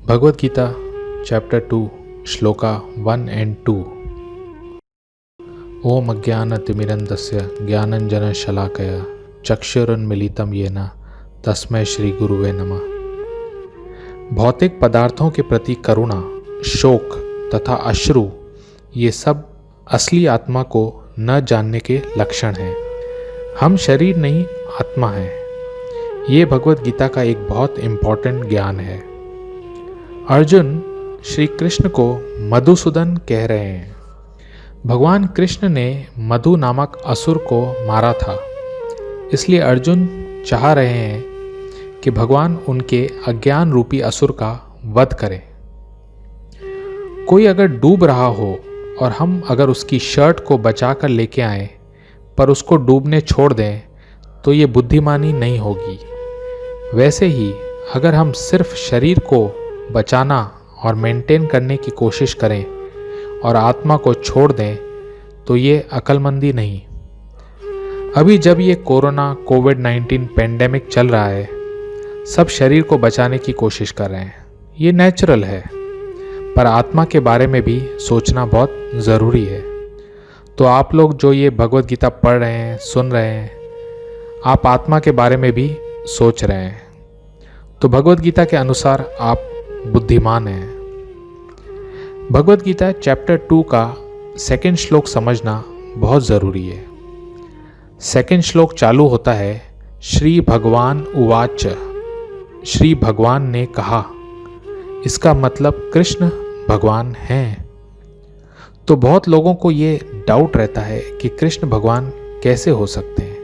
Bhagavad Gita chapter 2 shloka 1 and 2। ओम अज्ञानतिमिरन्धस्य ज्ञानञ्जनशलाकया चक्षुरुन्मीलितं येन तस्मै श्री गुरुवे नमः। भौतिक पदार्थों के प्रति करुणा, शोक तथा अश्रु ये सब असली आत्मा को न जानने के लक्षण हैं। हम शरीर नहीं, आत्मा हैं। ये भगवद गीता का एक बहुत इम्पॉर्टेंट ज्ञान है। अर्जुन श्री कृष्ण को मधुसूदन कह रहे हैं। भगवान कृष्ण ने मधु नामक असुर को मारा था, इसलिए अर्जुन चाह रहे हैं कि भगवान उनके अज्ञान रूपी असुर का वध करें। कोई अगर डूब रहा हो और हम अगर उसकी शर्ट को बचा कर लेके आए पर उसको डूबने छोड़ दें तो ये बुद्धिमानी नहीं होगी। वैसे ही अगर हम सिर्फ शरीर को बचाना और मेंटेन करने की कोशिश करें और आत्मा को छोड़ दें तो ये अक्लमंदी नहीं। अभी जब ये कोविड-19 पेंडेमिक चल रहा है, सब शरीर को बचाने की कोशिश कर रहे हैं। ये नेचुरल है, पर आत्मा के बारे में भी सोचना बहुत ज़रूरी है। तो आप लोग जो ये भगवद गीता पढ़ रहे हैं, सुन रहे हैं, आप आत्मा के बारे में भी सोच रहे हैं। तो भगवद गीता के अनुसार आप बुद्धिमान हैं। भगवद गीता चैप्टर 2 का सेकंड श्लोक समझना बहुत ज़रूरी है। सेकंड श्लोक चालू होता है, श्री भगवान उवाच, श्री भगवान ने कहा। इसका मतलब कृष्ण भगवान हैं। तो बहुत लोगों को ये डाउट रहता है कि कृष्ण भगवान कैसे हो सकते हैं,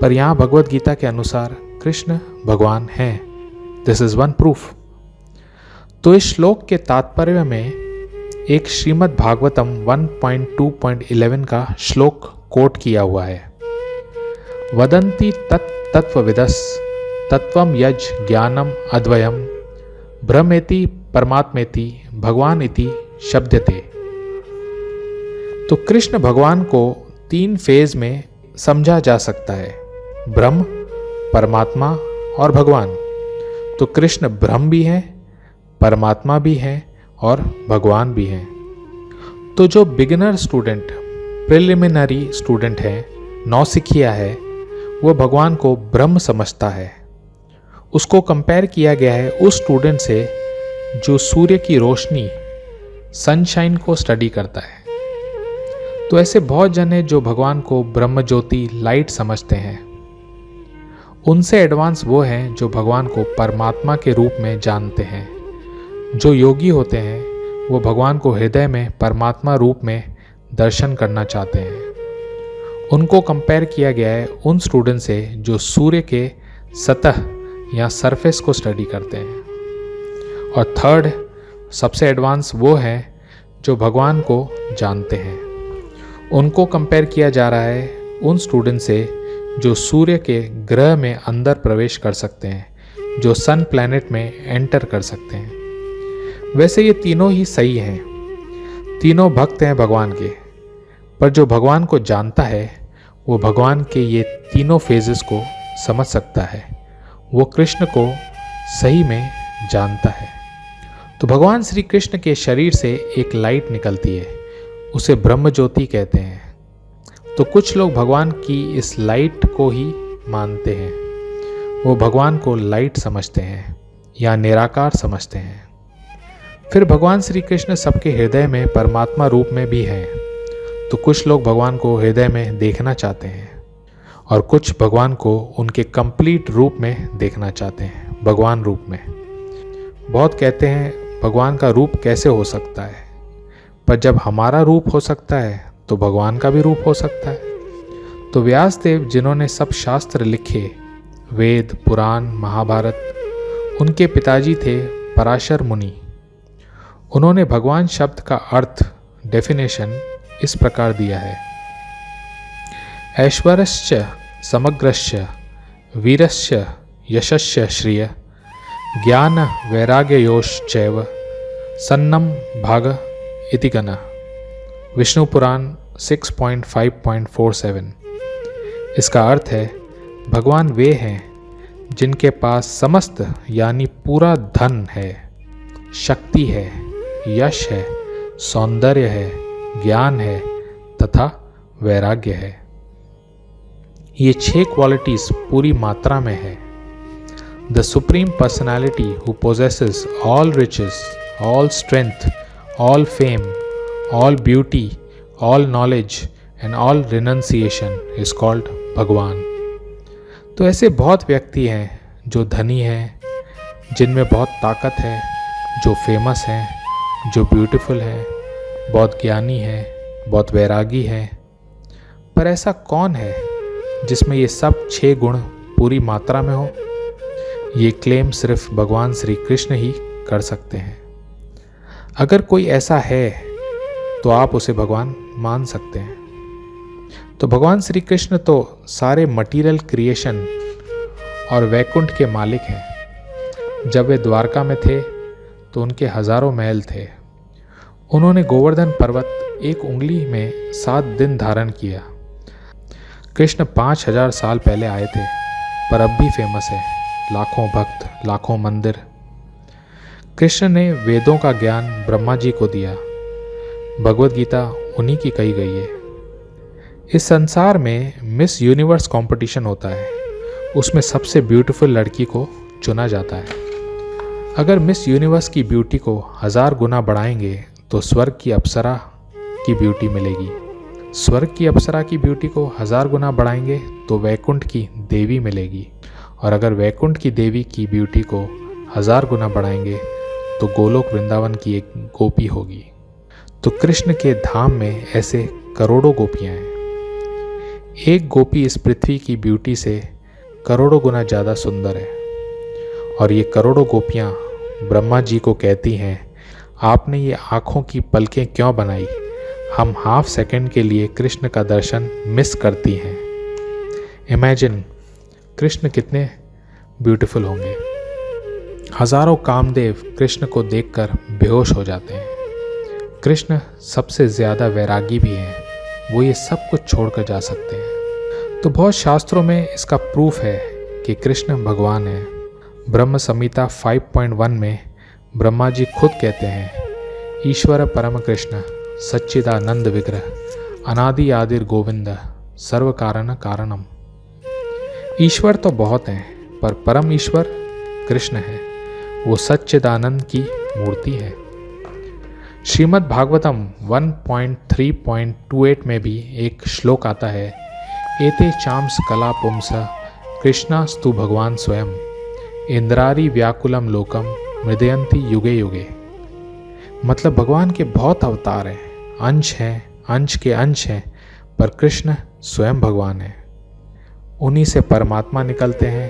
पर यहाँ भगवद गीता के अनुसार कृष्ण भगवान हैं। This is one proof. तो इस श्लोक के तात्पर्य में एक श्रीमद् भागवतम 1.2.11 का श्लोक कोट किया हुआ है। वदन्ति तत्त्वविदस् तत्त्वं यज् ज्ञानम अद्वयम ब्रह्मेति परमात्मेति भगवान इति शब्दते। तो कृष्ण भगवान को 3 फेज में समझा जा सकता है, ब्रह्म, परमात्मा और भगवान। तो कृष्ण ब्रह्म भी हैं, परमात्मा भी हैं और भगवान भी हैं। तो जो बिगिनर स्टूडेंट, प्रिलिमिनरी स्टूडेंट है, नौसिखिया है, वो भगवान को ब्रह्म समझता है। उसको कंपेयर किया गया है उस स्टूडेंट से जो सूर्य की रोशनी, सनशाइन को स्टडी करता है। तो ऐसे बहुत जन हैं जो भगवान को ब्रह्म ज्योति, लाइट समझते हैं। उनसे एडवांस वो हैं जो भगवान को परमात्मा के रूप में जानते हैं। जो योगी होते हैं वो भगवान को हृदय में परमात्मा रूप में दर्शन करना चाहते हैं। उनको कंपेयर किया गया है उन स्टूडेंट से जो सूर्य के सतह या सरफेस को स्टडी करते हैं। और थर्ड सबसे एडवांस वो हैं जो भगवान को जानते हैं। उनको कंपेयर किया जा रहा है उन स्टूडेंट से जो सूर्य के ग्रह में अंदर प्रवेश कर सकते हैं, जो सन प्लैनेट में एंटर कर सकते हैं। वैसे ये तीनों ही सही हैं, तीनों भक्त हैं भगवान के, पर जो भगवान को जानता है वो भगवान के ये तीनों फेजेस को समझ सकता है। वो कृष्ण को सही में जानता है। तो भगवान श्री कृष्ण के शरीर से एक लाइट निकलती है, उसे ब्रह्म ज्योति कहते हैं। तो कुछ लोग भगवान की इस लाइट को ही मानते हैं। वो भगवान को लाइट समझते हैं या निराकार समझते हैं। फिर भगवान श्री कृष्ण सबके हृदय में परमात्मा रूप में भी हैं। तो कुछ लोग भगवान को हृदय में देखना चाहते हैं और कुछ भगवान को उनके कंप्लीट रूप में देखना चाहते हैं, भगवान रूप में। बहुत कहते हैं भगवान का रूप कैसे हो सकता है, पर जब हमारा रूप हो सकता है तो भगवान का भी रूप हो सकता है। तो व्यास देव जिन्होंने सब शास्त्र लिखे, वेद, पुराण, महाभारत, उनके पिताजी थे पराशर मुनि। उन्होंने भगवान शब्द का अर्थ, डेफिनेशन इस प्रकार दिया है, ऐश्वर्यश्च समग्रश्च वीरश्च यशश्च श्रिय ज्ञान वैराग्ययोश्चैव सन्नम भाग इति गणः। विष्णु पुराण 6.5.47। इसका अर्थ है भगवान वे हैं जिनके पास समस्त यानी पूरा धन है, शक्ति है, यश है, सौंदर्य है, ज्ञान है तथा वैराग्य है। ये 6 क्वालिटीज पूरी मात्रा में है। The supreme personality who possesses all riches, all strength, all fame, all beauty, all knowledge and all renunciation is called Bhagavan. तो ऐसे बहुत व्यक्ति हैं जो धनी हैं, जिनमें बहुत ताकत है, जो फेमस हैं, जो ब्यूटीफुल है, बहुत ज्ञानी है, बहुत वैरागी है। पर ऐसा कौन है जिसमें ये सब 6 गुण पूरी मात्रा में हो? ये क्लेम सिर्फ भगवान श्री कृष्ण ही कर सकते हैं। अगर कोई ऐसा है तो आप उसे भगवान मान सकते हैं। तो भगवान श्री कृष्ण तो सारे मटीरियल क्रिएशन और वैकुंठ के मालिक हैं। जब वे द्वारका में थे तो उनके हजारों महल थे। उन्होंने गोवर्धन पर्वत एक उंगली में 7 दिन धारण किया। कृष्ण 5000 साल पहले आए थे, पर अब भी फेमस है। लाखों भक्त, लाखों मंदिर। कृष्ण ने वेदों का ज्ञान ब्रह्मा जी को दिया। भगवद गीता उन्हीं की कही गई है। इस संसार में मिस यूनिवर्स कंपटीशन होता है। उसमें सबसे ब्यूटीफुल लड़की को चुना जाता है। अगर मिस यूनिवर्स की ब्यूटी को 1000 गुना बढ़ाएंगे तो स्वर्ग की अप्सरा की ब्यूटी मिलेगी। स्वर्ग की अप्सरा की ब्यूटी को 1000 गुना बढ़ाएंगे तो वैकुंठ की देवी मिलेगी। और अगर वैकुंठ की देवी की ब्यूटी को 1000 गुना बढ़ाएंगे तो गोलोक वृंदावन की एक गोपी होगी। तो कृष्ण के धाम में ऐसे करोड़ों गोपियां हैं। एक गोपी इस पृथ्वी की ब्यूटी से करोड़ों गुना ज़्यादा सुंदर है। और ये करोड़ों गोपियां ब्रह्मा जी को कहती हैं, आपने ये आँखों की पलकें क्यों बनाई? हम हाफ सेकंड के लिए कृष्ण का दर्शन मिस करती हैं। इमेजिन कृष्ण कितने ब्यूटीफुल होंगे। हजारों कामदेव कृष्ण को देखकर बेहोश हो जाते हैं। कृष्ण सबसे ज़्यादा वैरागी भी हैं। वो ये सब कुछ छोड़कर जा सकते हैं। तो बहुत शास्त्रों में इसका प्रूफ है कि कृष्ण भगवान है। ब्रह्म संहिता 5.1 में ब्रह्मा जी खुद कहते हैं, ईश्वर परम कृष्ण सच्चिदानंद विग्रह अनादि आदिर गोविंद सर्व कारण कारणम। ईश्वर तो बहुत हैं, पर परम ईश्वर कृष्ण है। वो सच्चिदानंद की मूर्ति है। श्रीमद् भागवतम 1.3.28 में भी एक श्लोक आता है, एते चाम्स कला पुंस कृष्णास्तु भगवान स्वयं इंद्रारी व्याकुलम लोकम मृदयंती युगे युगे। मतलब भगवान के बहुत अवतार हैं, अंश हैं, अंश के अंश हैं, पर कृष्ण स्वयं भगवान है। उन्हीं से परमात्मा निकलते हैं,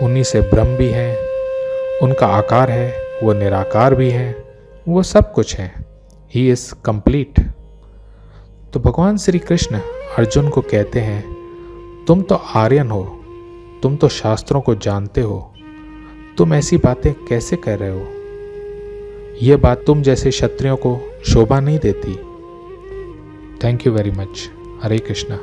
उन्हीं से ब्रह्म भी हैं। उनका आकार है, वो निराकार भी हैं, वो सब कुछ है। He is complete. तो भगवान श्री कृष्ण अर्जुन को कहते हैं, तुम तो आर्यन हो, तुम तो शास्त्रों को जानते हो, तुम ऐसी बातें कैसे कह रहे हो? ये बात तुम जैसे क्षत्रियों को शोभा नहीं देती। Thank you very much. Hare Krishna.